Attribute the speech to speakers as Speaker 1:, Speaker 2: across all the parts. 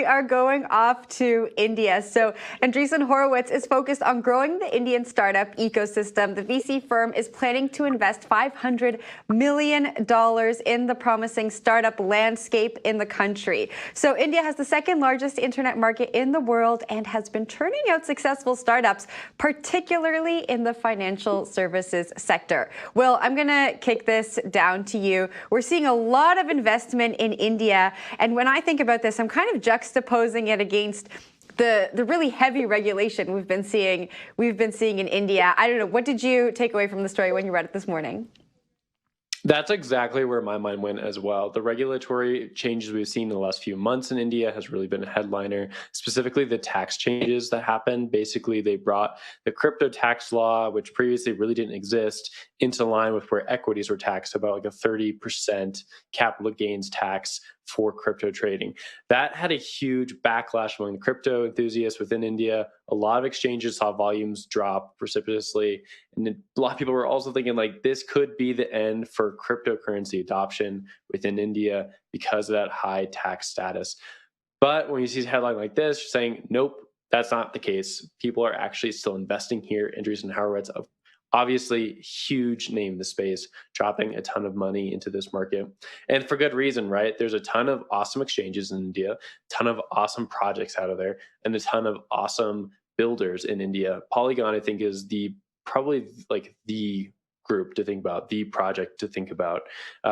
Speaker 1: are going off to India. So Andreessen Horowitz is focused on growing the Indian startup ecosystem. The VC firm is planning to invest $500 million in the promising startup landscape in the country. So India has the second largest internet market in the world and has been churning out successful startups, particularly in the financial services sector. Will, I'm going to kick this down to you. We're seeing a lot of investment in India. And when I think about this, I'm kind of juxtaposing it against the really heavy regulation we've been seeing in India. I don't know. What did you take away from the story when you read it this morning?
Speaker 2: That's exactly where my mind went as well. The regulatory changes we've seen in the last few months in India has really been a headliner, specifically the tax changes that happened. Basically, they brought the crypto tax law, which previously really didn't exist, into line with where equities were taxed, about like a 30% capital gains tax for crypto trading. That had a huge backlash among the crypto enthusiasts within India. A lot of exchanges saw volumes drop precipitously. And a lot of people were also thinking like this could be the end for cryptocurrency adoption within India because of that high tax status. But when you see a headline like this saying, nope, that's not the case. People are actually still investing here. Andreessen Horowitz, obviously huge name in the space, dropping a ton of money into this market. And for good reason, right? There's a ton of awesome exchanges in India, a ton of awesome projects out of there, and a ton of awesome builders in India. Polygon, I think, is probably the group to think about, the project to think about.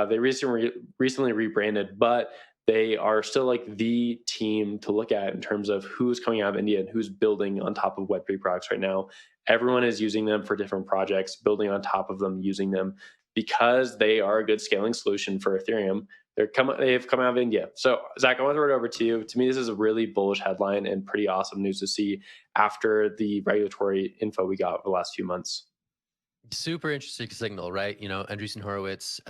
Speaker 2: They recently rebranded, but they are still like the team to look at in terms of who's coming out of India and who's building on top of Web3 products right now. Everyone is using them for different projects, building on top of them, using them because they are a good scaling solution for Ethereum. They have come out of India. So Zach, I want to throw it over to you. To me, this is a really bullish headline and pretty awesome news to see after the regulatory info we got over the last few months.
Speaker 3: Super interesting signal, right? You know, Andreessen Horowitz,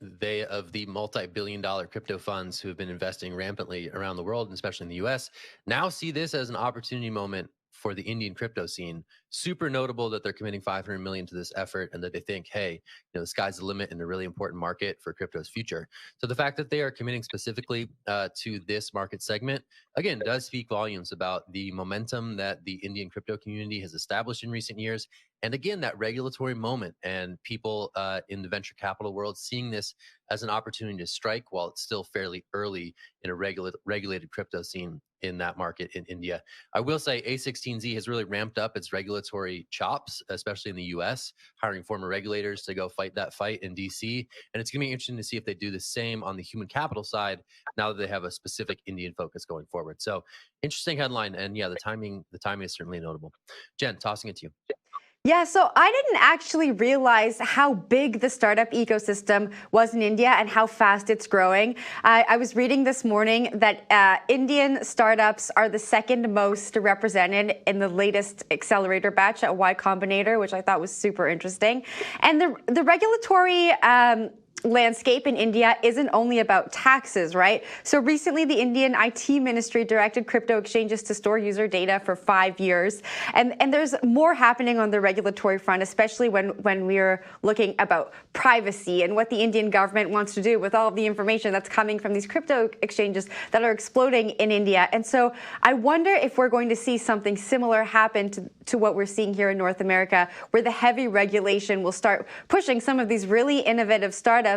Speaker 3: they of the multi-billion-dollar crypto funds who have been investing rampantly around the world, and especially in the US, now see this as an opportunity moment for the Indian crypto scene. Super notable that they're committing $500 million to this effort and that they think, hey, you know, the sky's the limit in a really important market for crypto's future. So the fact that they are committing specifically to this market segment, again, does speak volumes about the momentum that the Indian crypto community has established in recent years. And again, that regulatory moment and people in the venture capital world seeing this as an opportunity to strike while it's still fairly early in a regulated crypto scene in that market in India. I will say A16z has really ramped up its regulatory chops, especially in the US, hiring former regulators to go fight that fight in DC. And it's going to be interesting to see if they do the same on the human capital side now that they have a specific Indian focus going forward. So interesting headline. And yeah, the timing is certainly notable. Jen, tossing it to you.
Speaker 1: Yeah, so I didn't actually realize how big the startup ecosystem was in India and how fast it's growing. I was reading this morning that Indian startups are the second most represented in the latest accelerator batch at Y Combinator, which I thought was super interesting. And the regulatory landscape in India isn't only about taxes, right? So recently, the Indian IT ministry directed crypto exchanges to store user data for 5 years. And there's more happening on the regulatory front, especially when we're looking about privacy and what the Indian government wants to do with all of the information that's coming from these crypto exchanges that are exploding in India. And so I wonder if we're going to see something similar happen to what we're seeing here in North America, where the heavy regulation will start pushing some of these really innovative startups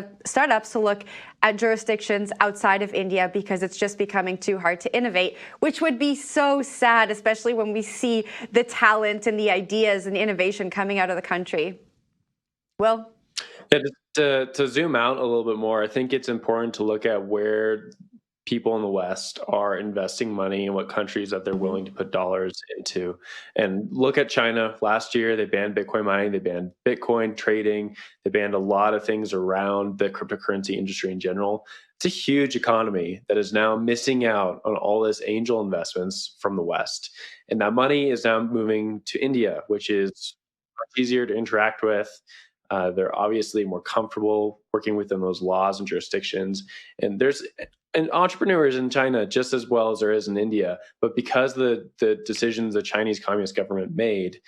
Speaker 1: to look at jurisdictions outside of India because it's just becoming too hard to innovate, which would be so sad, especially when we see the talent and the ideas and innovation coming out of the country. Will?
Speaker 2: Yeah, to zoom out a little bit more, I think it's important to look at where people in the West are investing money and what countries that they're willing to put dollars into. And look at China. Last year, they banned Bitcoin mining, they banned Bitcoin trading, they banned a lot of things around the cryptocurrency industry in general. It's a huge economy that is now missing out on all this angel investments from the West. And that money is now moving to India, which is much easier to interact with. They're obviously more comfortable working within those laws and jurisdictions. And there's entrepreneurs in China just as well as there is in India. But because the decisions the Chinese Communist government made,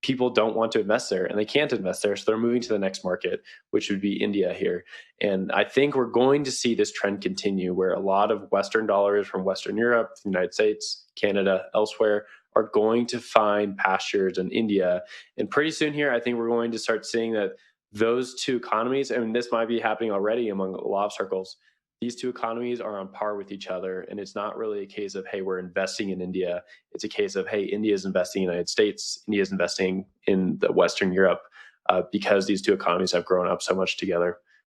Speaker 2: people don't want to invest there and they can't invest there. So they're moving to the next market, which would be India here. And I think we're going to see this trend continue where a lot of Western dollars from Western Europe, the United States, Canada, elsewhere are going to find pastures in India. And pretty soon here, I think we're going to start seeing that those two economies, and this might be happening already among a lot of circles, these two economies are on par with each other. And it's not really a case of, hey, we're investing in India. It's a case of, hey, India is investing in the United States. India is investing in the Western Europe because these two economies have grown up so much together.